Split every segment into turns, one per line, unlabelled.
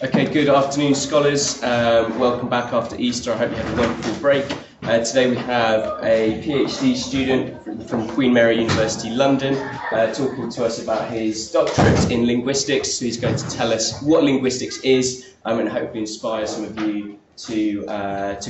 Okay, good afternoon, scholars. Welcome back after Easter. I hope you had a wonderful break. Today we have a PhD student from Queen Mary University, London, talking to us about his doctorate in linguistics. So he's going to tell us what linguistics is and hopefully inspire some of you to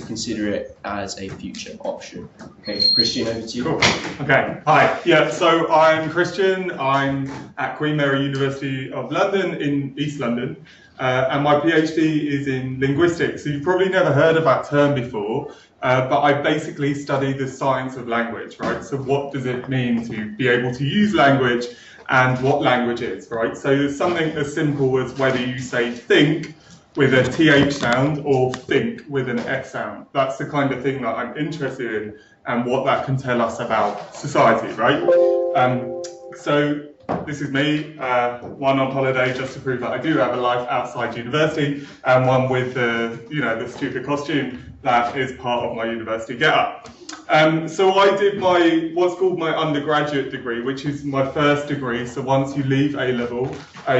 consider it as a future option. Okay, Christian, over to you.
Cool. Okay, hi. Yeah, so I'm Christian. I'm at Queen Mary University of London in East London. And my PhD is in linguistics. So you've probably never heard of that term before, but I basically study the science of language, right? So what does it mean to be able to use language and what language is, right? So there's something as simple as whether you say think with a TH sound or think with an F sound. That's the kind of thing that I'm interested in and what that can tell us about society, right? So this is me, one on holiday just to prove that I do have a life outside university, and one with the stupid costume that is part of my university get-up. So I did what's called my undergraduate degree, which is my first degree. So once you leave A-level,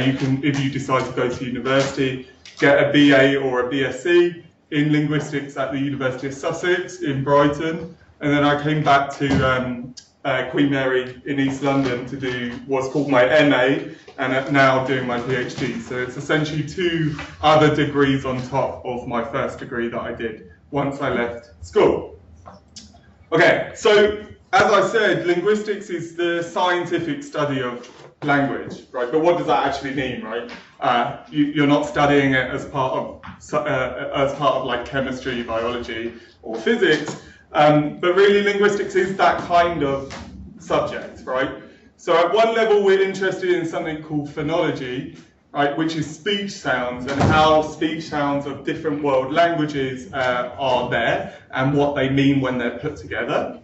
you can, if you decide to go to university, get a BA or a BSc in linguistics at the University of Sussex in Brighton, and then I came back to Queen Mary in East London to do what's called my MA, and now doing my PhD. So it's essentially two other degrees on top of my first degree that I did once I left school. Okay, so as I said, linguistics is the scientific study of language, right? But what does that actually mean, right? You're not studying it as part of like chemistry, biology, or physics. But really, linguistics is that kind of subject, right? So at one level, we're interested in something called phonology, right, which is speech sounds and how speech sounds of different world languages are there and what they mean when they're put together.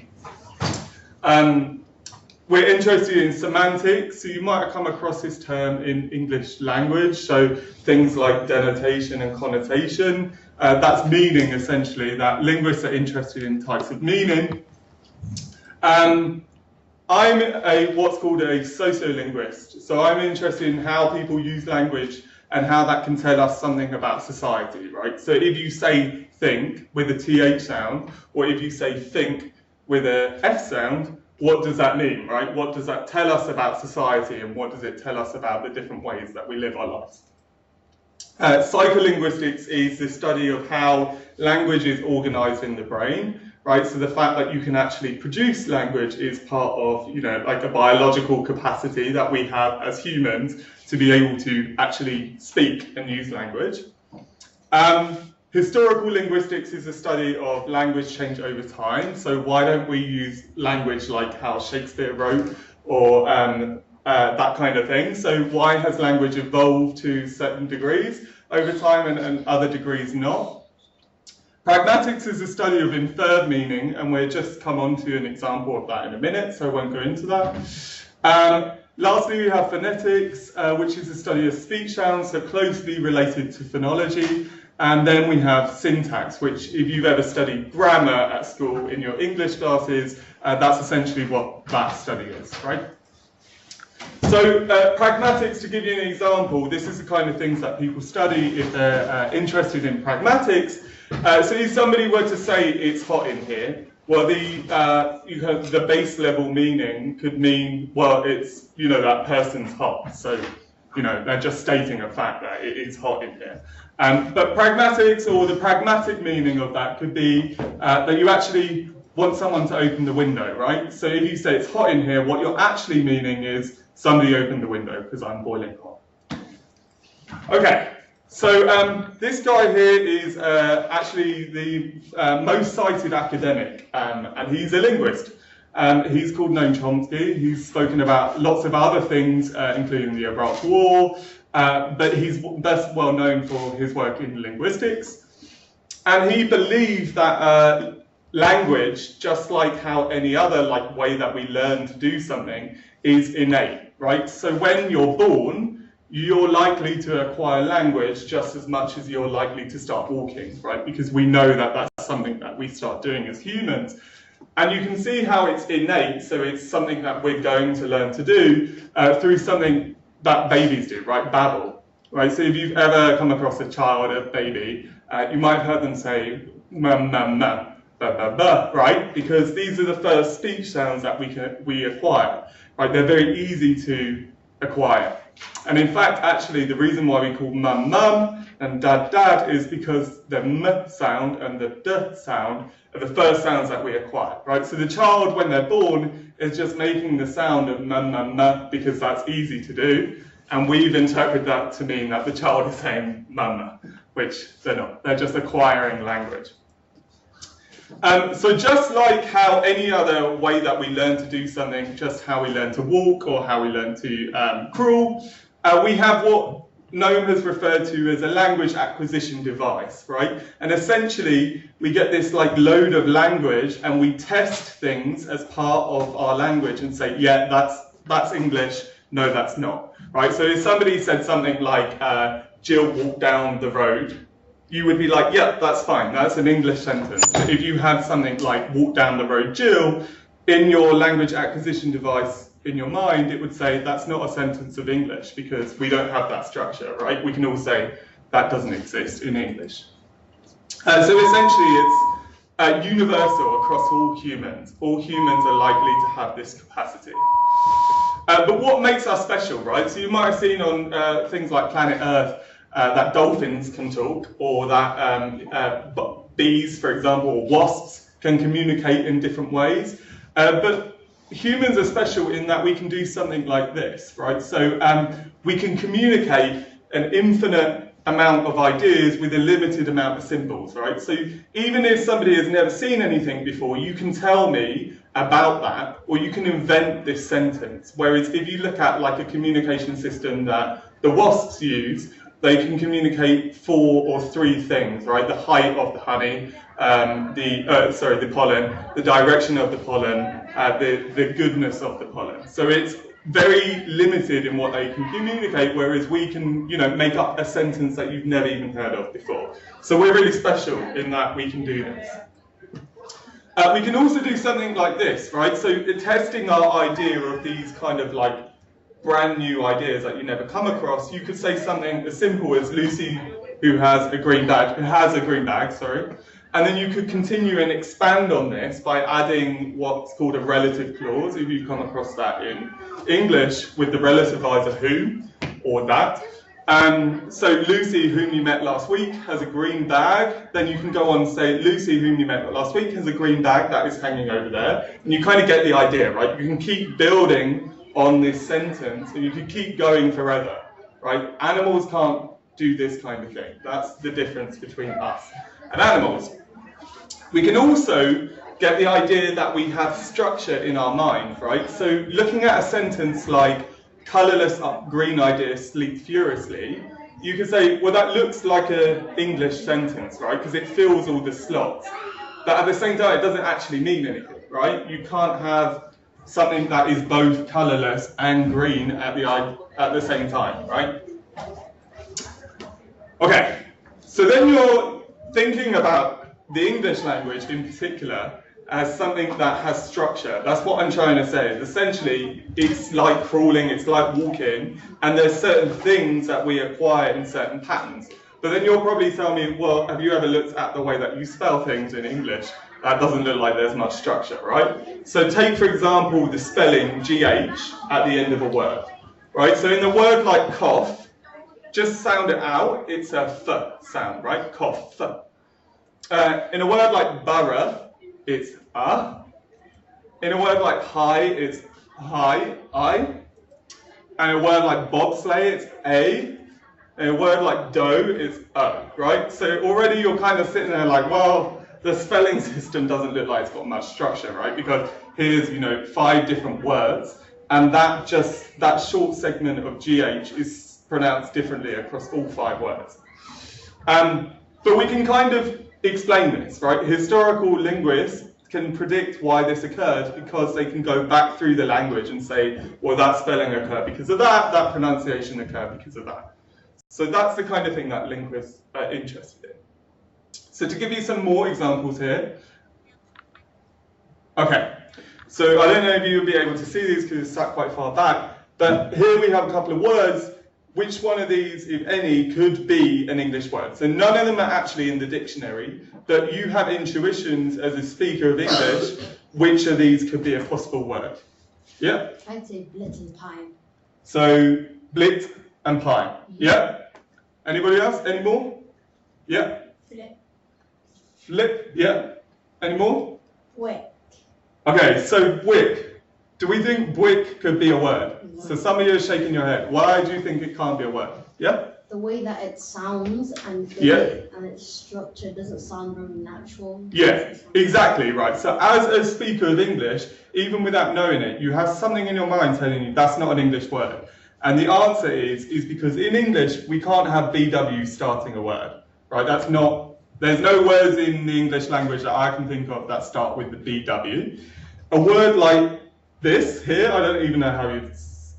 We're interested in semantics, so you might have come across this term in English language, so things like denotation and connotation. That's meaning, essentially, that linguists are interested in types of meaning. I'm what's called a sociolinguist, so I'm interested in how people use language and how that can tell us something about society, right? So if you say think with a TH sound, or if you say think with a F sound, what does that mean, right? What does that tell us about society, and what does it tell us about the different ways that we live our lives? Psycholinguistics is the study of how language is organized in the brain, right? So the fact that you can actually produce language is part of, like a biological capacity that we have as humans to be able to actually speak and use language. Historical linguistics is a study of language change over time. So why don't we use language like how Shakespeare wrote, or that kind of thing? So why has language evolved to certain degrees over time and other degrees not? Pragmatics is a study of inferred meaning, and we'll just come on to an example of that in a minute, so I won't go into that. Lastly, we have phonetics, which is a study of speech sounds, so closely related to phonology. And then we have syntax, which if you've ever studied grammar at school in your English classes, that's essentially what that study is, right? So pragmatics, to give you an example, this is the kind of things that people study if they're interested in pragmatics. So if somebody were to say it's hot in here, well, the base level meaning could mean, well, it's, that person's hot. So, they're just stating a fact that it is hot in here. But pragmatics, or the pragmatic meaning of that, could be that you actually want someone to open the window, right? So if you say it's hot in here, what you're actually meaning is somebody opened the window because I'm boiling hot. Okay, so this guy here is actually the most cited academic, and he's a linguist. He's called Noam Chomsky. He's spoken about lots of other things, including the Iraq War, but he's best well known for his work in linguistics. And he believed that language, just like how any other way that we learn to do something, is innate, right? So when you're born, you're likely to acquire language just as much as you're likely to start walking, right? Because we know that that's something that we start doing as humans. And you can see how it's innate, so it's something that we're going to learn to do through something that babies do, right? Babble, right? So if you've ever come across a child, a baby, you might have heard them say mum, mum, mum, ba, ba, ba, right? Because these are the first speech sounds that we acquire, right? They're very easy to acquire. And in fact, actually, the reason why we call mum, mum and dad, dad is because the m sound and the d sound are the first sounds that we acquire, right? So the child, when they're born, is just making the sound of mum, mum, mum because that's easy to do. And we've interpreted that to mean that the child is saying mum, which they're not. They're just acquiring language. So just like how any other way that we learn to do something, just how we learn to walk or how we learn to crawl, we have what Noam has referred to as a language acquisition device, right? And essentially, we get this like load of language and we test things as part of our language and say, yeah, that's English, no, that's not, right? So if somebody said something like, Jill walked down the road, you would be like, yeah, that's fine, that's an English sentence. But if you had something like walk down the road, Jill, in your language acquisition device in your mind, it would say that's not a sentence of English because we don't have that structure, right? We can all say that doesn't exist in English. So essentially it's universal across all humans. All humans are likely to have this capacity. But what makes us special, right? So you might have seen on things like Planet Earth, that dolphins can talk, or that bees, for example, or wasps can communicate in different ways. But humans are special in that we can do something like this, right? So we can communicate an infinite amount of ideas with a limited amount of symbols, right? So even if somebody has never seen anything before, you can tell me about that, or you can invent this sentence. Whereas if you look at like a communication system that the wasps use, they can communicate 4 or 3 things, right? The height of the honey, the pollen, the direction of the pollen, the goodness of the pollen. So it's very limited in what they can communicate, whereas we can, make up a sentence that you've never even heard of before. So we're really special in that we can do this. We can also do something like this, right? So testing our idea of these kind of like brand new ideas that you never come across, you could say something as simple as Lucy, who has a green bag, and then you could continue and expand on this by adding what's called a relative clause, if you come across that in English, with the relativizer who, or that. So Lucy, whom you met last week, has a green bag. Then you can go on and say, Lucy, whom you met last week, has a green bag that is hanging over there. And you kind of get the idea, right? You can keep building on this sentence, and you can keep going forever, right? Animals can't do this kind of thing. That's the difference between us and animals. We can also get the idea that we have structure in our mind, right? So looking at a sentence like, colourless green idea sleep furiously, you can say, well, that looks like an English sentence, right? Because it fills all the slots. But at the same time, it doesn't actually mean anything, right? You can't have something that is both colourless and green at the same time, right? Okay, so then you're thinking about the English language in particular as something that has structure. That's what I'm trying to say. Essentially, it's like crawling, it's like walking, and there's certain things that we acquire in certain patterns. But then you'll probably tell me, well, have you ever looked at the way that you spell things in English? That doesn't look like there's much structure, right? So take, for example, the spelling GH at the end of a word, right? So in a word like cough, just sound it out, it's a th sound, right? Cough. In a word like borough, it's a. In a word like high, it's hi, I. And a word like bobsleigh, it's a. And a word like dough, it's right? So already you're kind of sitting there like, well, the spelling system doesn't look like it's got much structure, right? Because here's, 5 different words, and that short segment of GH is pronounced differently across all 5 words. But we can kind of explain this, right? Historical linguists can predict why this occurred because they can go back through the language and say, well, that spelling occurred because of that, that pronunciation occurred because of that. So that's the kind of thing that linguists are interested in. So to give you some more examples here. Okay, so I don't know if you'll be able to see these because it's sat quite far back, But here we have a couple of words. Which one of these, if any, could be an English word? So none of them are actually in the dictionary, but you have intuitions as a speaker of English, which of these could be a possible word? Yeah?
I'd say blit and pine.
So, blit and pine. Yeah? Anybody else? Any more? Yeah?
Flip.
Flip? Yeah? Any more?
Wick.
Okay, so wick. Do we think wick could be a word? So some of you are shaking your head. Why do you think it can't be a word? Yeah?
The way that it sounds and and its structure doesn't sound very natural.
Yeah, exactly right. So as a speaker of English, even without knowing it, you have something in your mind telling you that's not an English word. And the answer is because in English, we can't have BW starting a word, right? There's no words in the English language that I can think of that start with the BW. A word like this here, I don't even know how you'd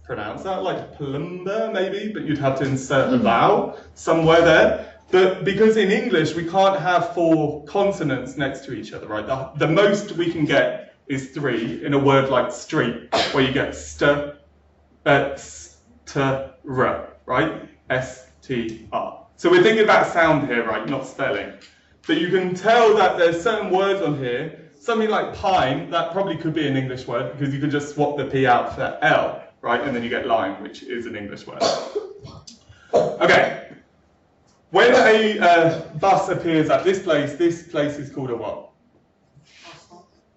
pronounce that, like plumber maybe, but you'd have to insert a vowel somewhere there. But because in English we can't have 4 consonants next to each other, right? The most we can get is 3 in a word like street, where you get st, r, right? S-T-R. So we're thinking about sound here, right? Not spelling. But you can tell that there's certain words on here. Something like pine, that probably could be an English word because you could just swap the P out for L, right? And then you get lime, which is an English word. Okay. When a bus appears at this place is called a what?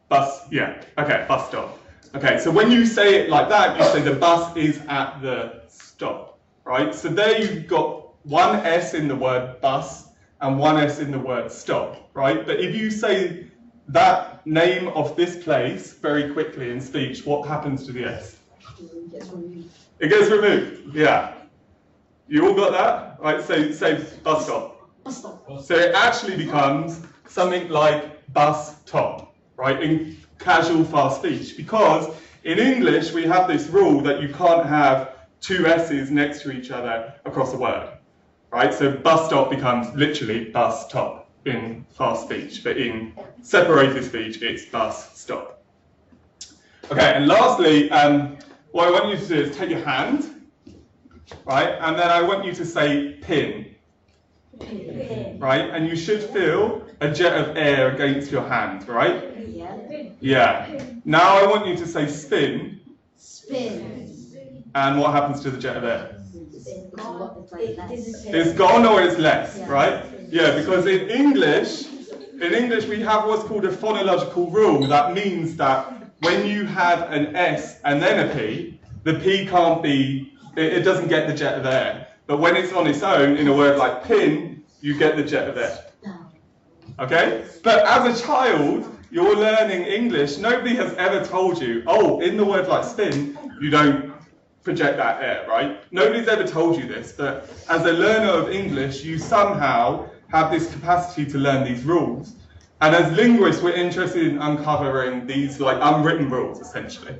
Bus, yeah. Okay, bus stop. Okay, so when you say it like that, you say the bus is at the stop, right? So there you've got one S in the word bus and one S in the word stop, right? But if you say that name of this place very quickly in speech, what happens to the S? It gets removed, yeah. You all got that? Right, so say bus stop.
Bus stop.
So it actually becomes something like bus top, right, in casual fast speech. Because in English, we have this rule that you can't have 2 S's next to each other across a word, right? So bus stop becomes literally bus top in fast speech, but in separated speech, it's bus stop. Okay, and lastly, what I want you to do is take your hand, right, and then I want you to say pin, right, and you should feel a jet of air against your hand, right?
Yeah.
Yeah. Now I want you to say spin,
Spin.
and what happens to the jet of air?
It's
It's gone or it's less,
Yeah.
right? Yeah, because in English we have what's called a phonological rule. That means that when you have an S and then a P, the P can't be, it doesn't get the jet of air. But when it's on its own, in a word like pin, you get the jet of air. Okay? But as a child, you're learning English. Nobody has ever told you, oh, in the word like spin, you don't project that air, right? Nobody's ever told you this, but as a learner of English, you somehow have this capacity to learn these rules. And as linguists, we're interested in uncovering these like unwritten rules, essentially.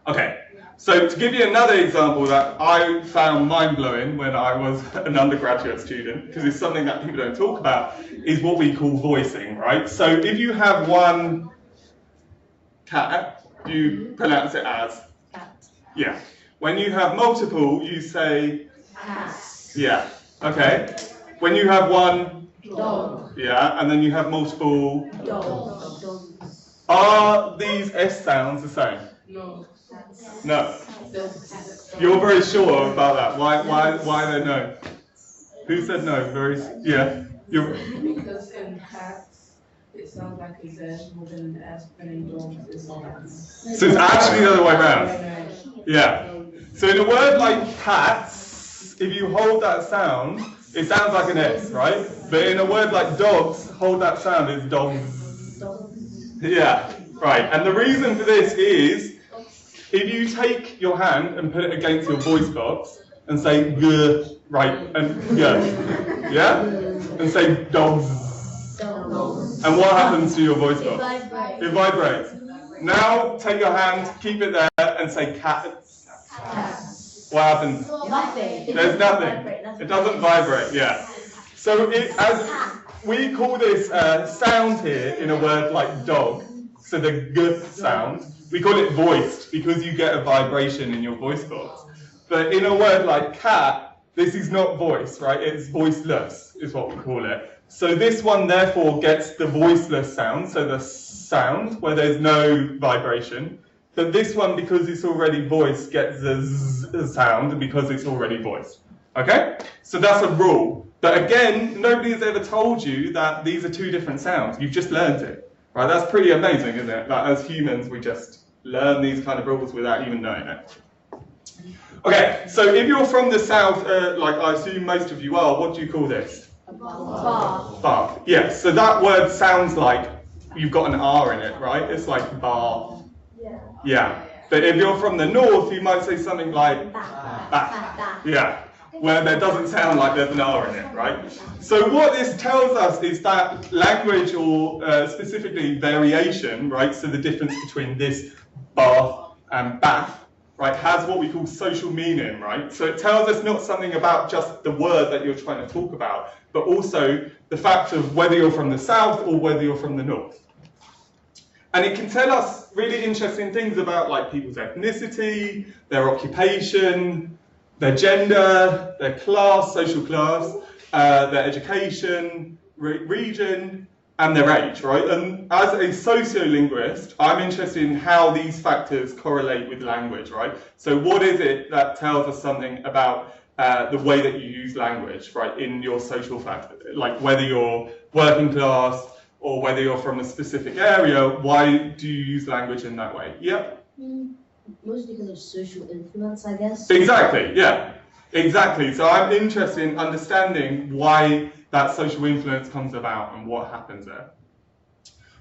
Okay, so to give you another example that I found mind-blowing when I was an undergraduate student, because it's something that people don't talk about, is what we call voicing, right? So if you have one cat, you pronounce it as?
Cat.
Yeah. When you have multiple, you say?
Cat.
Yeah. Okay. When you have one?
Dog.
Yeah. And then you have multiple?
Dog. Dogs.
Are these S sounds the same?
No.
No. You're very sure about that. Why they no? Who said no? Yeah.
Because in cats, it sounds like a Z more than an S, and in dogs, it's not.
So it's actually the other way around. Yeah. So in a word like cats, if you hold that sound, it sounds like an S, right? But in a word like dogs, hold that sound is dogs. Yeah, right. And the reason for this is, if you take your hand and put it against your voice box and say g, right, and yeah, and say dogs, and what happens to your voice box? It vibrates. Now take your hand, keep it there, and say cats. What happens?
Nothing.
There's nothing. It doesn't vibrate. Yeah. So as we call this sound here in a word like dog, so the g sound, we call it voiced because you get a vibration in your voice box. But in a word like cat, this is not voice, right? It's voiceless, is what we call it. So this one therefore gets the voiceless sound, so the sound where there's no vibration. But this one, because it's already voiced, gets the z sound because it's already voiced. Okay? So that's a rule. But again, nobody has ever told you that these are two different sounds. You've just learned it. Right? That's pretty amazing, isn't it? Like, as humans, we just learn these kind of rules without even knowing it. Okay, so if you're from the south, like I assume most of you are, what do you call this?
Bar.
Bar. Yes, so that word sounds like you've got an R in it, right? It's like bar.
Yeah.
Yeah. But if you're from the north, you might say something like
Ba.
yeah, where there doesn't sound like there's an R in it, right? So what this tells us is that language, or specifically variation, right? So the difference between this bath and bath, right, has what we call social meaning, right? So it tells us not something about just the word that you're trying to talk about, but also the fact of whether you're from the south or whether you're from the north. And it can tell us really interesting things about like people's ethnicity, their occupation, their gender, their class, social class, their education, region, and their age, right? And as a sociolinguist, I'm interested in how these factors correlate with language, right? So what is it that tells us something about the way that you use language, right, in your social factor? Like whether you're working class or whether you're from a specific area, why do you use language in that way? Yeah?
Mostly because of social influence, I guess.
Exactly, yeah. Exactly. So I'm interested in understanding why that social influence comes about and what happens there.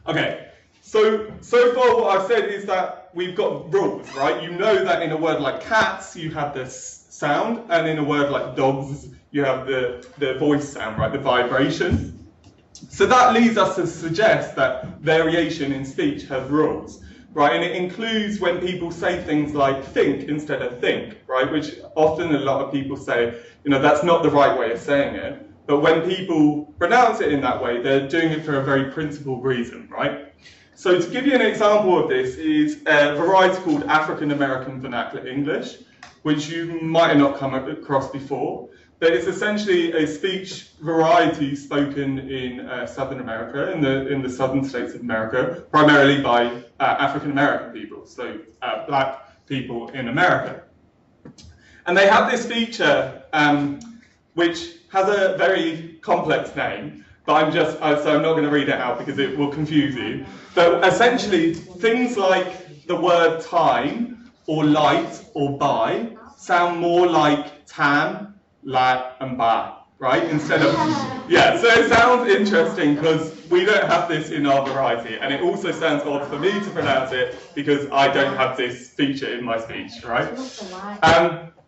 Okay, so far what I've said is that we've got rules, right? You know that in a word like cats, you have this sound, and in a word like dogs, you have the voice sound, right? The vibration. So that leads us to suggest that variation in speech has rules, right? And it includes when people say things like think instead of think, right? Which often a lot of people say, you know, that's not the right way of saying it. But when people pronounce it in that way, they're doing it for a very principled reason, right? So to give you an example of this is a variety called African American Vernacular English, which you might have not come across before. But it's essentially a speech variety spoken in Southern America, in the southern states of America, primarily by African American people, so black people in America. And they have this feature which has a very complex name, but so I'm not going to read it out because it will confuse you. But essentially, things like the word time, or light, or by, sound more like tam, lat, and ba, right? Instead of, yeah, so it sounds interesting because we don't have this in our variety, and it also sounds odd for me to pronounce it because I don't have this feature in my speech, right?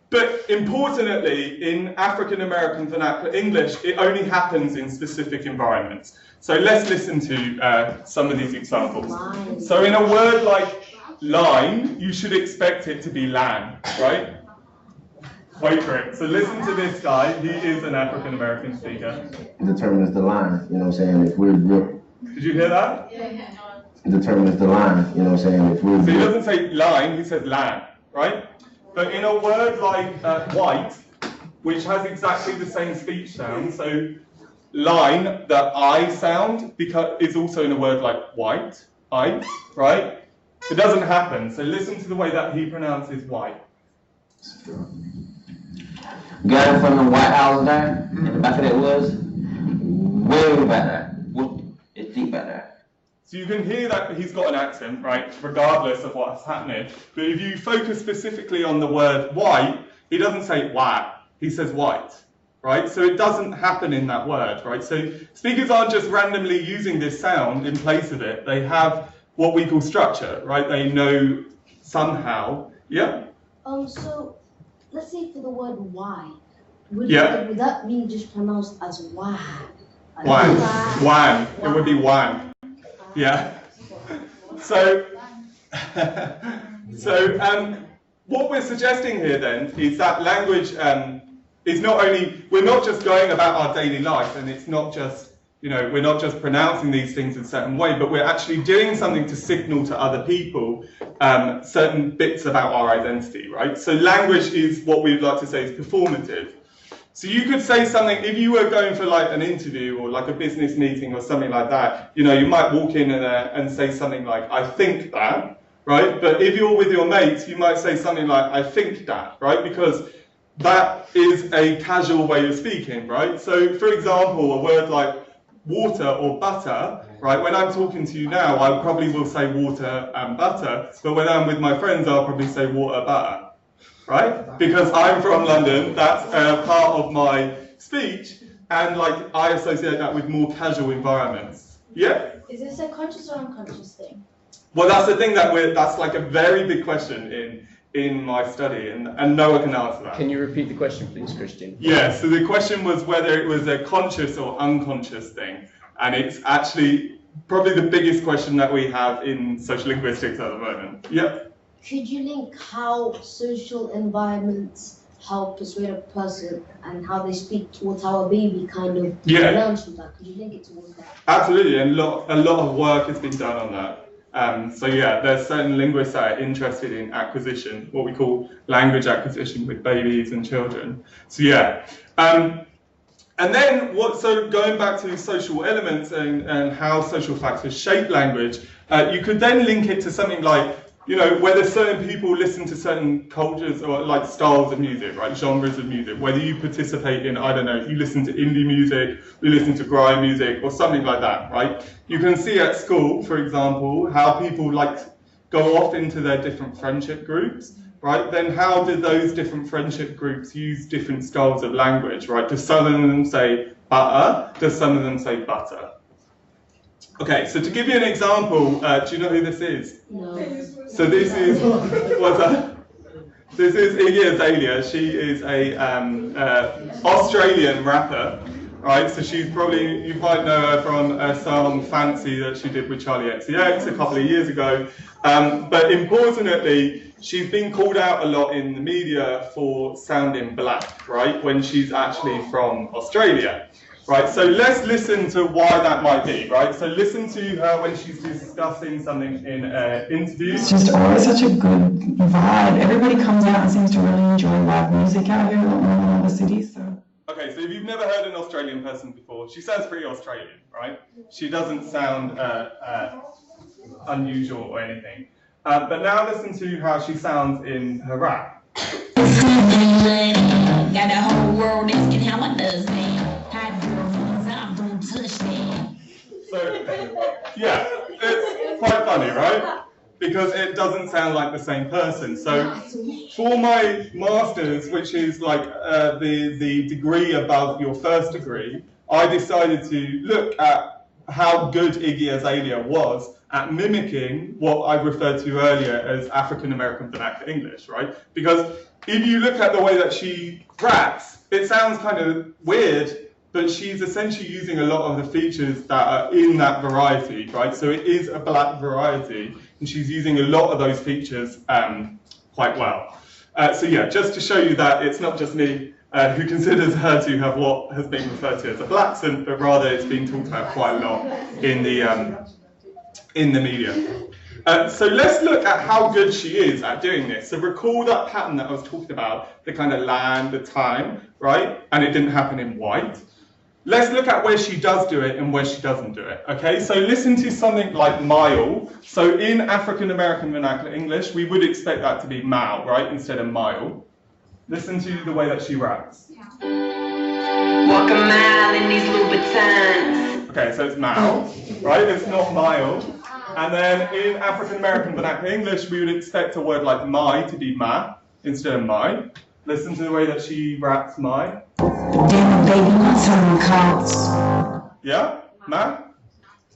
But importantly, in African American Vernacular English, it only happens in specific environments. So let's listen to some of these examples. So in a word like line, you should expect it to be lan, right? Wait for it. So listen to this guy. He is an African American speaker.
Determines the line, you know what I'm saying? If we're real.
Did you hear that?
Determines the line, you know what I'm saying? If we're
so he doesn't say line, he says lan, right? But in a word like white, which has exactly the same speech sound, so line, the I sound, is also in a word like white, I, right? It doesn't happen. So listen to the way that he pronounces white.
Got it from the White House there, in the back of that woods. Way better. It's deep better.
So you can hear that he's got an accent, right, regardless of what's happening. But if you focus specifically on the word white, he doesn't say white, he says white, right? So it doesn't happen in that word, right? So speakers aren't just randomly using this sound in place of it. They have what we call structure, right? They know somehow, yeah?
So let's say for the word why, would that mean just pronounced as why?
Wang. It would be wang. Yeah. So what we're suggesting here then is that language is not only, we're not just going about our daily life, and it's not just You know, we're not just pronouncing these things in a certain way, but we're actually doing something to signal to other people certain bits about our identity, right? So language is what we'd like to say is performative. So you could say something, if you were going for like an interview or like a business meeting or something like that, you know, you might walk in and say something like, I think that, right? But if you're with your mates, you might say something like, I think that, right? Because that is a casual way of speaking, right? So for example, a word like water or butter, right? When I'm talking to you now, I probably will say water and butter, but when I'm with my friends, I'll probably say water, butter, right? Because I'm from London, that's part of my speech, and like I associate that with more casual environments. Yeah?
Is this a conscious or unconscious thing?
Well, that's the thing that's like a very big question in my study, and no one can answer that.
Can you repeat the question, please, Christian?
Yeah, so the question was whether it was a conscious or unconscious thing, and it's actually probably the biggest question that we have in social linguistics at the moment. Yep.
Could you link how social environments help persuade a person and how they speak towards how a baby kind of learns from that? Could you link it towards that?
Absolutely, and a lot of work has been done on that. So yeah, there's certain linguists that are interested in acquisition, what we call language acquisition with babies and children. So yeah, and then so going back to social elements and how social factors shape language, you could then link it to something like, you know, whether certain people listen to certain cultures or like styles of music, right, genres of music, whether you participate in, I don't know, you listen to indie music, you listen to grime music or something like that, right? You can see at school, for example, how people like go off into their different friendship groups, right? Then how do those different friendship groups use different styles of language, right? Do some of them say butter? Do some of them say butter? Okay, so to give you an example, do you know who this is?
No.
So this is this is Iggy Azalea. She is a Australian rapper, right? So she's probably, you might know her from a song "Fancy" that she did with Charlie XCX a couple of years ago. But importantly, she's been called out a lot in the media for sounding black, right? When she's actually from Australia. Right, so let's listen to why that might be, right? So listen to her when she's discussing something in an interview.
It's just always such a good vibe. Everybody comes out and seems to really enjoy live music out here, a lot more than other cities. So.
Okay, so if you've never heard an Australian person before, she sounds pretty Australian, right? She doesn't sound unusual or anything. But now listen to how she sounds in her rap.
Got the whole world asking how I does, man.
So, yeah, it's quite funny, right? Because it doesn't sound like the same person. So, for my master's, which is like the degree above your first degree, I decided to look at how good Iggy Azalea was at mimicking what I referred to earlier as African American vernacular English, right? Because if you look at the way that she raps, it sounds kind of weird, but she's essentially using a lot of the features that are in that variety, right? So it is a black variety, and she's using a lot of those features quite well. So yeah, just to show you that it's not just me who considers her to have what has been referred to as a black accent, but rather it's been talked about quite a lot in the media. So let's look at how good she is at doing this. So recall that pattern that I was talking about, the kind of land, the time, right? And it didn't happen in white. Let's look at where she does do it and where she doesn't do it, okay? So listen to something like mile. So in African American vernacular English, we would expect that to be mile, right, instead of mile. Listen to the way that she raps.
Walk a mile in these Louboutins.
Okay, so it's mile, right? It's not mile. And then in African American vernacular English, we would expect a word like my to be ma instead of my. Listen to the way that she raps my.
Damn, baby, my time counts.
Yeah, ma.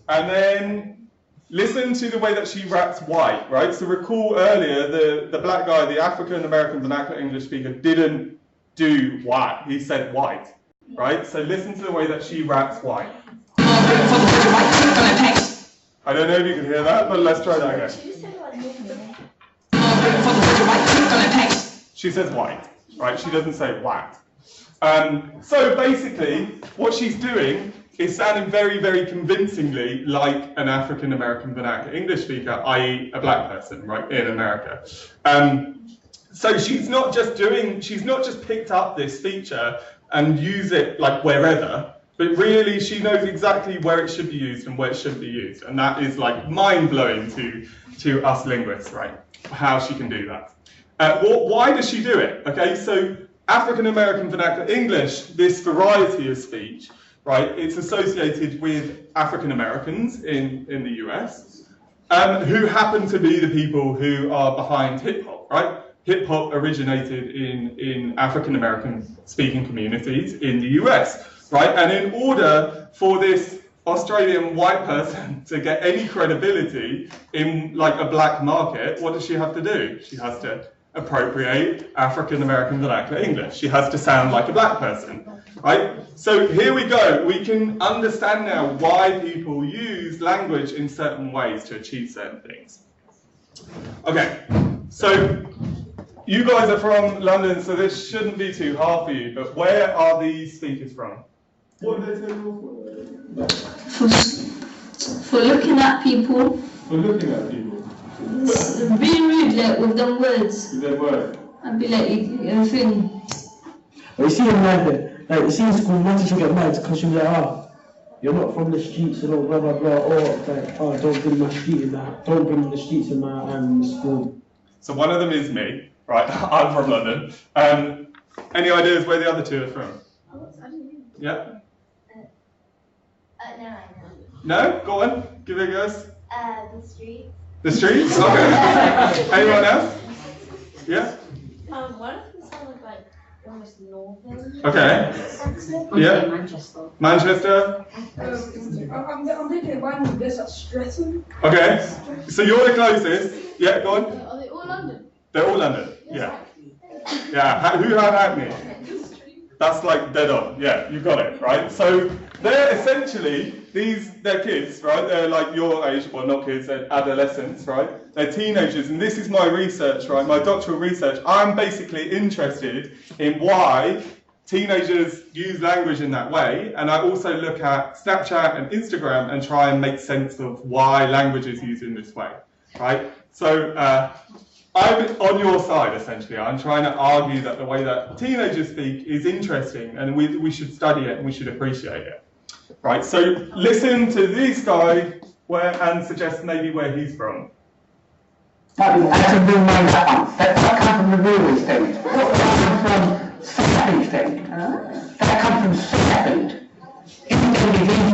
And then listen to the way that she raps white, right? So recall earlier, the black guy, the African American vernacular English speaker, didn't do white. He said white, right? So listen to the way that she raps white. I don't know if you can hear that, but let's try that again. She says white, right? She doesn't say white. So basically, what she's doing is sounding very, very convincingly like an African American vernacular English speaker, i.e. a black person, right, in America. So she's not just picked up this feature and use it like wherever, but really she knows exactly where it should be used and where it shouldn't be used. And that is like mind-blowing to us linguists, right, how she can do that. Why does she do it? Okay, so African American vernacular English, this variety of speech, right, it's associated with African Americans in the US, who happen to be the people who are behind hip hop, right? Hip hop originated in African American speaking communities in the US, right? And in order for this Australian white person to get any credibility in like a black market, what does she have to do? She has to appropriate African American vernacular English. She has to sound like a black person, right? So here we go. We can understand now why people use language in certain ways to achieve certain things. Okay, so you guys are from London, so this shouldn't be too hard for you, but where are these speakers from? What are they saying?
For looking at people.
For looking at people.
Being rude, like with them words.
With their words.
I'd be like, you thing.
But you see him like you see in school, once you get mad because you're like, you're not from the streets, you know, blah blah blah, or like, don't bring my street in that, don't bring the streets in my school.
So one of them is me, right? I'm from London. Any ideas where the other two are from? Yeah?
No, I know.
No? Go on, give it a go.
The streets.
The streets? Okay. Anyone else? Yeah?
One of them sounded like almost northern.
Okay. Yeah?
Manchester.
Manchester?
I'm thinking one this at Streatham.
Okay. So you're the closest. Yeah, go on.
Are they all London?
They're all London. Yeah. Yeah. Who had Hackney? That's like dead on. Yeah, you got it, right? So they're essentially, they're kids, right? They're like your age, well not kids, they're adolescents, right? They're teenagers, and this is my research, right? My doctoral research. I'm basically interested in why teenagers use language in that way, and I also look at Snapchat and Instagram and try and make sense of why language is used in this way, right? So I'm on your side, essentially. I'm trying to argue that the way that teenagers speak is interesting, and we should study it and we should appreciate it. Right, so listen to this guy and suggest maybe where he's from.
I can bring mine up. That come from the real estate. What come from South Estate? That come from South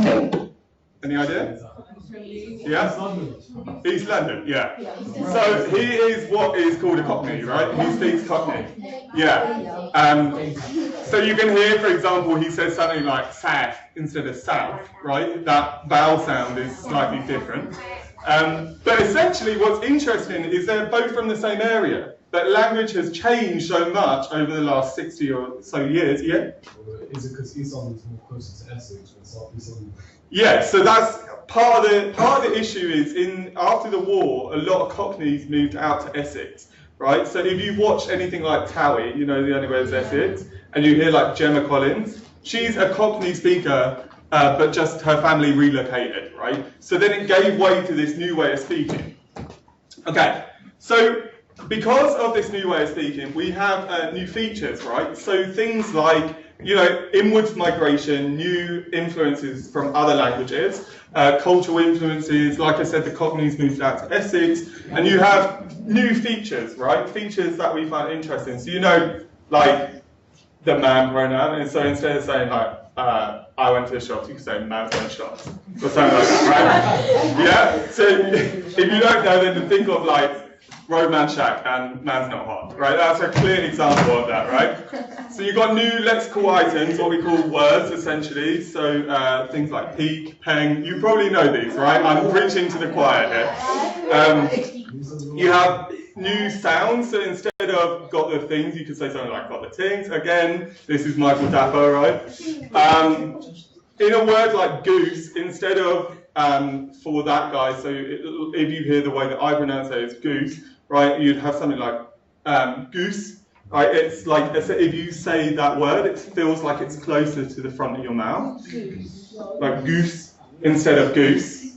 Estate.
Any idea? Yeah? East London, yeah. So he is what is called a Cockney, right? He speaks Cockney. Yeah. So you can hear, for example, he says something like south instead of south, right? That vowel sound is slightly different. But essentially what's interesting is they're both from the same area. But language has changed so much over the last 60 or so years, yeah?
Is it because East London is more closer to Essex than South East London?
Yeah, so that's part of the issue is after the war, a lot of Cockneys moved out to Essex, right? So if you watch anything like Towie, you know, the only way is Essex, and you hear like Gemma Collins, she's a Cockney speaker, but just her family relocated, right? So then it gave way to this new way of speaking. Okay, so because of this new way of speaking, we have new features, right? So things like, you know, inwards migration, new influences from other languages, cultural influences, like I said, the Cockneys moved out to Essex, and you have new features, right? Features that we find interesting. So you know, like the man pronoun, and so instead of saying like, I went to the shops, you can say man's went shops, or something like that, right? Yeah, so if you don't know, then think of like roadman shack and man's not hot, right? That's a clear example of that, right? So you've got new lexical items, what we call words, essentially. So things like peak, peng, you probably know these, right? I'm preaching to the choir here. You have new sounds, so instead of got the things, you could say something like got the tings. Again, this is Michael Dapper, right? In a word like goose, instead of for that guy, so if you hear the way that I pronounce it, it's goose, right? You'd have something like goose, Right? It's like if you say that word, it feels like it's closer to the front of your mouth. Like goose instead of goose.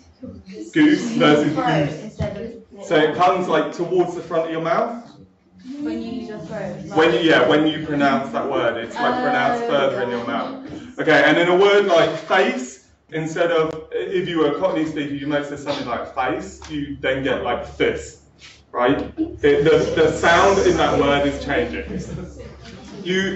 Goose versus goose. So it comes like towards the front of your mouth.
When you use your throat.
When you pronounce that word, it's like pronounced further in your mouth. Okay, and in a word like face, instead of, if you were a Cockney speaker, you might say something like face, you then get like fist, right? The sound in that word is changing.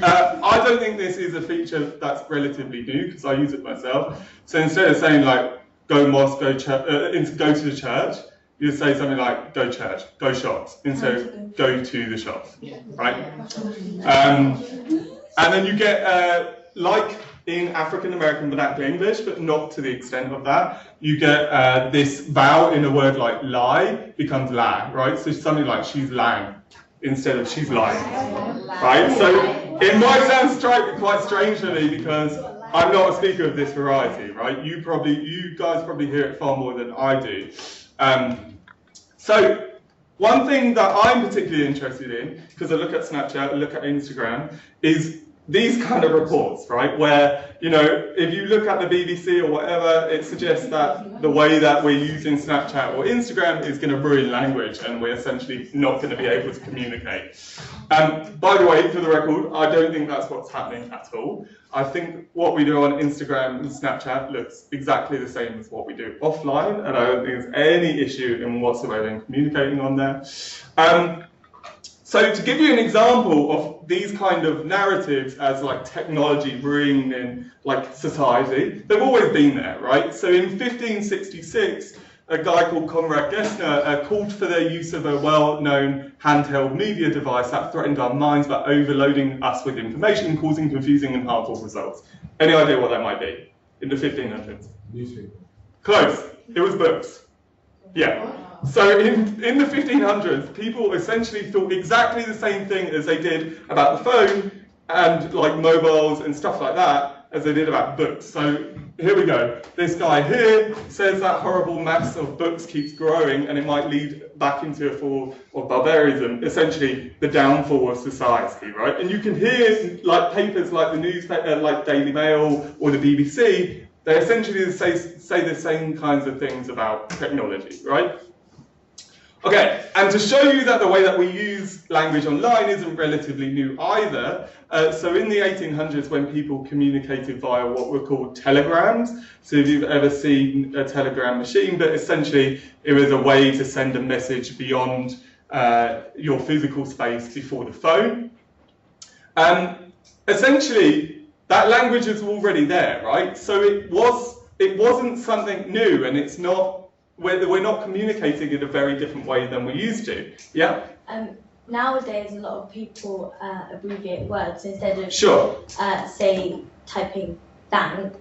I don't think this is a feature that's relatively new, because I use it myself. So instead of saying like, go mosque, go to the church, you say something like, go church, go shops, instead of go to the shops, right? And then you get, like in African American vernacular English, but not to the extent of that, you get this vowel in a word like lie becomes la, right? So something like she's lying instead of she's lying, right? So it might sound quite strange to me because I'm not a speaker of this variety, right? You guys probably hear it far more than I do. So one thing that I'm particularly interested in, because I look at Snapchat, I look at Instagram, is these kind of reports, right? Where, you know, if you look at the BBC or whatever, it suggests that the way that we're using Snapchat or Instagram is going to ruin language and we're essentially not going to be able to communicate. By the way, for the record, I don't think that's what's happening at all. I think what we do on Instagram and Snapchat looks exactly the same as what we do offline, and I don't think there's any issue in whatsoever in communicating on there. So to give you an example of these kind of narratives as like technology bringing in like society, they've always been there, right? So in 1566, a guy called Conrad Gessner called for the use of a well-known handheld media device that threatened our minds by overloading us with information and causing confusing and harmful results. Any idea what that might be in the 1500s?
Newspaper.
Close. It was books. Yeah. So in the 1500s, people essentially thought exactly the same thing as they did about the phone and like mobiles and stuff like that as they did about books. So here we go. This guy here says that horrible mass of books keeps growing and it might lead back into a form of barbarism, essentially the downfall of society, right? And you can hear like papers like the newspaper, like Daily Mail or the BBC, they essentially say the same kinds of things about technology, right? Okay, and to show you that the way that we use language online isn't relatively new either, so in the 1800s when people communicated via what were called telegrams, so if you've ever seen a telegram machine, but essentially it was a way to send a message beyond your physical space before the phone. Essentially, that language is already there, right? So it wasn't something new, and it's not. We're not communicating in a very different way than we used to. Yeah?
Nowadays, a lot of people abbreviate words instead of, say, typing thank or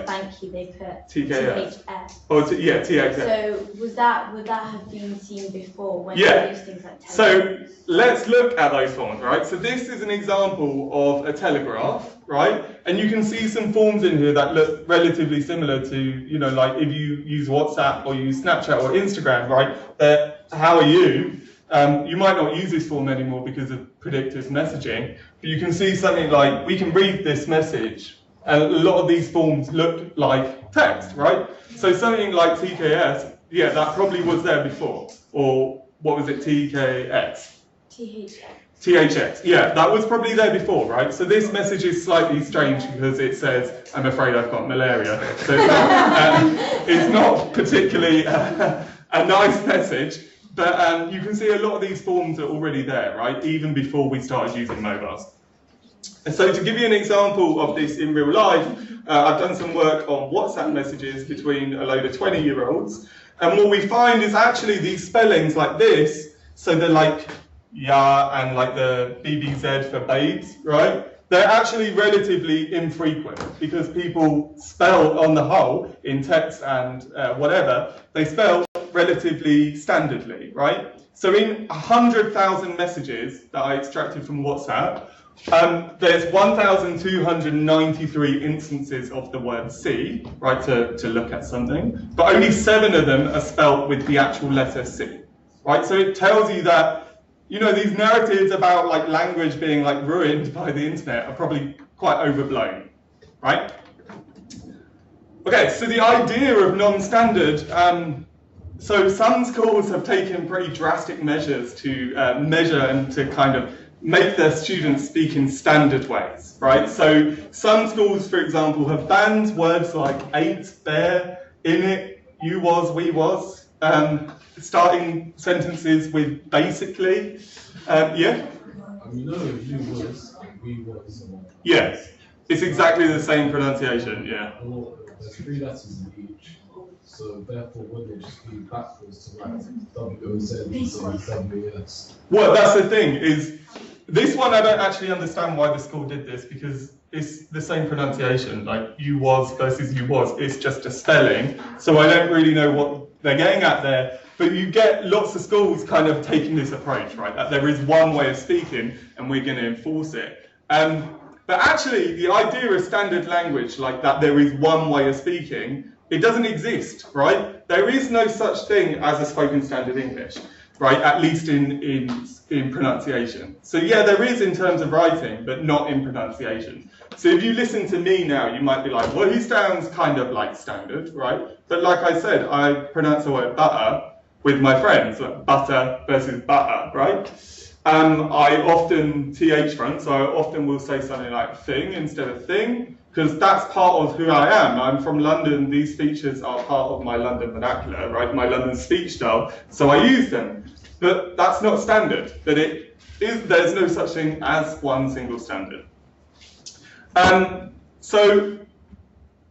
thank you, they put THS. THS. So would that have been seen before when they used things like telegraph?
So let's look at those forms, right? So this is an example of a telegraph, right? And you can see some forms in here that look relatively similar to, you know, like if you use WhatsApp or use Snapchat or Instagram, right? How are you? You might not use this form anymore because of predictive messaging, but you can see something like, we can read this message, and a lot of these forms look like text, right? So something like TKS, yeah, that probably was there before. Or what was it, TKX? THX, yeah, that was probably there before, right? So this message is slightly strange because it says, I'm afraid I've got malaria. So it's not particularly a nice message, but you can see a lot of these forms are already there, right? Even before we started using mobiles. And so to give you an example of this in real life, I've done some work on WhatsApp messages between a load of 20-year-olds. And what we find is actually these spellings like this, so they're like ya and like the BBZ for babes, right? They're actually relatively infrequent because people spell on the whole in text and whatever, they spell relatively standardly, right? So in 100,000 messages that I extracted from WhatsApp, there's 1,293 instances of the word C, right, to look at something, but only 7 of them are spelt with the actual letter C, right? So it tells you that you know, these narratives about like language being like ruined by the internet are probably quite overblown, right? Okay, so the idea of non-standard, so some schools have taken pretty drastic measures to measure and to kind of make their students speak in standard ways, right? So some schools, for example, have banned words like ate, bear, in it, you was, we was, starting sentences with basically, yeah?
You know, you was, we was.
Yes, it's exactly the same pronunciation, yeah.
Well, there's 3 letters in each, so therefore would it just be backwards to write W-O-Z instead of W-S?
Well, that's the thing, is this one I don't actually understand why the school did this, because it's the same pronunciation, like you was versus you was, it's just a spelling, so I don't really know what they're getting at there, but you get lots of schools kind of taking this approach, right, that there is one way of speaking and we're going to enforce it. But actually, the idea of standard language, like that there is one way of speaking, it doesn't exist, right? There is no such thing as a spoken standard English, right? At least in pronunciation. So yeah, there is in terms of writing, but not in pronunciation. So if you listen to me now, you might be like, well, he sounds kind of like standard, right? But like I said, I pronounce the word butter with my friends, like butter versus butter, right? I often TH front, so I often will say something like thing instead of thing, because that's part of who I am. I'm from London, these features are part of my London vernacular, right? My London speech style, so I use them. But that's not standard, there's no such thing as one single standard. So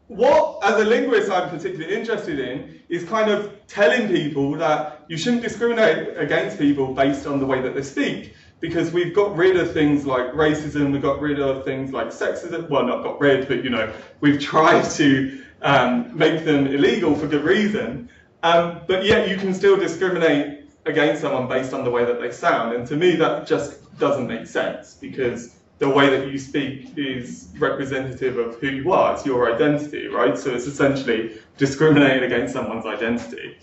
what, as a linguist, I'm particularly interested in is kind of telling people that you shouldn't discriminate against people based on the way that they speak, because we've got rid of things like racism, we've got rid of things like sexism, well, not got rid, but you know, we've tried to make them illegal for good reason, but yet you can still discriminate against someone based on the way that they sound, and to me that just doesn't make sense, because the way that you speak is representative of who you are, it's your identity, right? So it's essentially discriminating against someone's identity.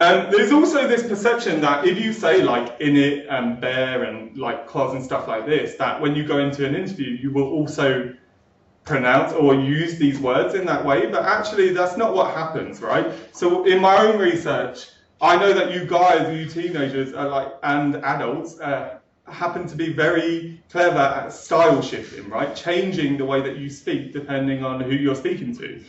There's also this perception that if you say like in it and bear and like cause and stuff like this, that when you go into an interview, you will also pronounce or use these words in that way, but actually that's not what happens, right? So in my own research, I know that you guys, you teenagers are like, and adults, happen to be very clever at style shifting, right? Changing the way that you speak depending on who you're speaking to,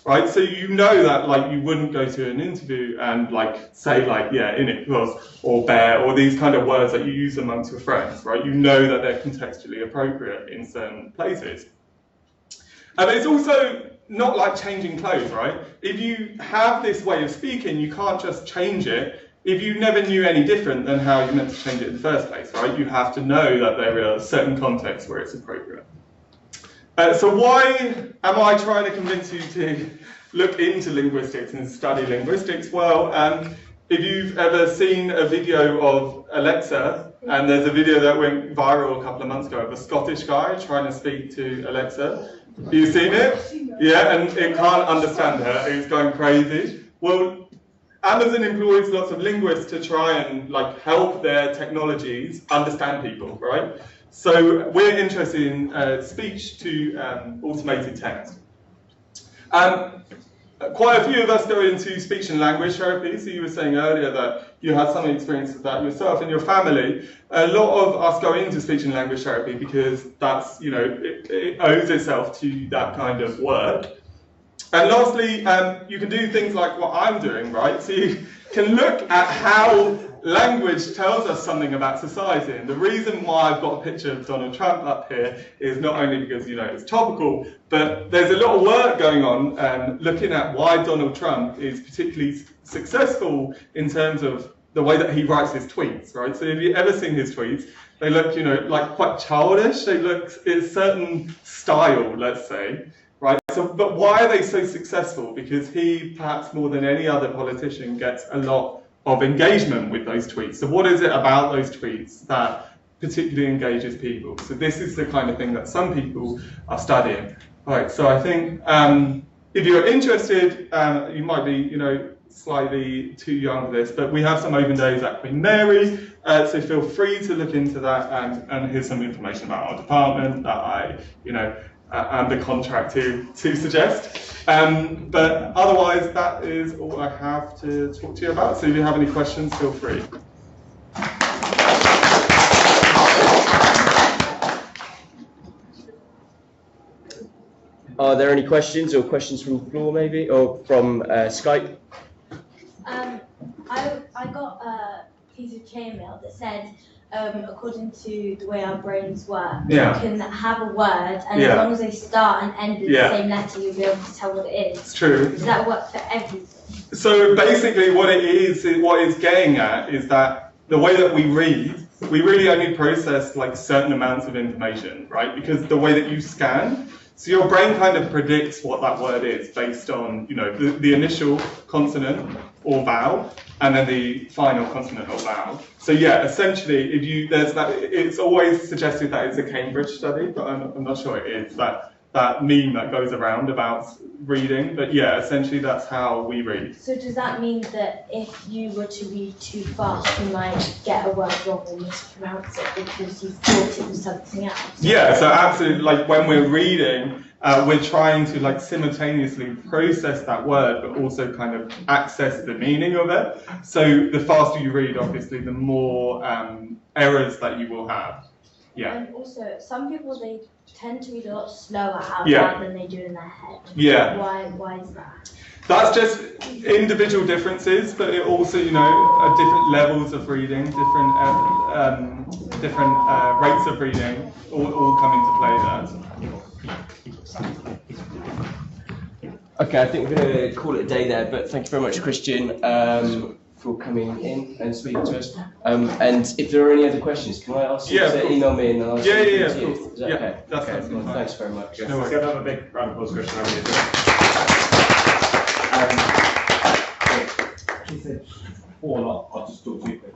right? So you know that like you wouldn't go to an interview and like say like, yeah, in it was, or bear, or these kind of words that you use amongst your friends, right? You know that they're contextually appropriate in certain places. But it's also not like changing clothes, right? If you have this way of speaking, you can't just change it if you never knew any different than how you meant to change it in the first place, right? You have to know that there are certain contexts where it's appropriate. So why am I trying to convince you to look into linguistics and study linguistics? Well, if you've ever seen a video of Alexa, and there's a video that went viral a couple of months ago of a Scottish guy trying to speak to Alexa. Have you seen it? Yeah, and it can't understand her, it's going crazy. Well, Amazon employs lots of linguists to try and like help their technologies understand people, right? So we're interested in speech to automated text. Quite a few of us go into speech and language therapy. So you were saying earlier that you had some experience of that yourself in your family. A lot of us go into speech and language therapy because that's, you know, it owes itself to that kind of work. And lastly, you can do things like what I'm doing, right? So you can look at how language tells us something about society. And the reason why I've got a picture of Donald Trump up here is not only because, you know, it's topical, but there's a lot of work going on looking at why Donald Trump is particularly successful in terms of the way that he writes his tweets, right? So if you've ever seen his tweets, they look, you know, like quite childish. They look in a certain style, let's say. Right, so, but why are they so successful? Because he, perhaps more than any other politician, gets a lot of engagement with those tweets. So what is it about those tweets that particularly engages people? So this is the kind of thing that some people are studying. Right, so I think if you're interested, you might be, you know, slightly too young for this, but we have some open days at Queen Mary, so feel free to look into that, and here's some information about our department that I, am the contract to suggest. But otherwise, that is all I have to talk to you about. So if you have any questions, feel free.
Are there any questions or questions from the floor maybe, or from Skype?
I got a piece of chain mail that said, according to the way our brains work, you can have a word, and as long as they start and end with the same letter, you'll be able to tell what it is.
True.
Does that work for everything?
So basically what it's getting at is that the way that we read, we really only process like certain amounts of information, right? Because the way that you scan, so your brain kind of predicts what that word is based on, the initial consonant or vowel, and then the final consonant or vowel. So yeah, essentially, it's always suggested that it's a Cambridge study, but I'm not sure it is, that meme that goes around about reading. But yeah, essentially that's how we read.
So does that mean that if you were to read too fast, you might get a word wrong or mispronounce it because you thought it was something else? Yeah,
so absolutely, like when we're reading, we're trying to like simultaneously process that word, but also kind of access the meaning of it. So the faster you read, obviously, the more errors that you will have. Yeah.
And also, some people, they tend to read a lot slower out loud than they do in their head.
Yeah.
Why is that?
That's just individual differences, but it also, different levels of reading, different rates of reading, all come into play there.
Okay, I think we're going to call it a day there, but thank you very much, Christian, for coming in and speaking to us. And if there are any other questions, can I ask you to email me and I'll send it to you? Is that okay?
That's
well, thanks very much.
Yes, let's have a big round of applause, Christian. She said 4 lot. I'll just talk to you.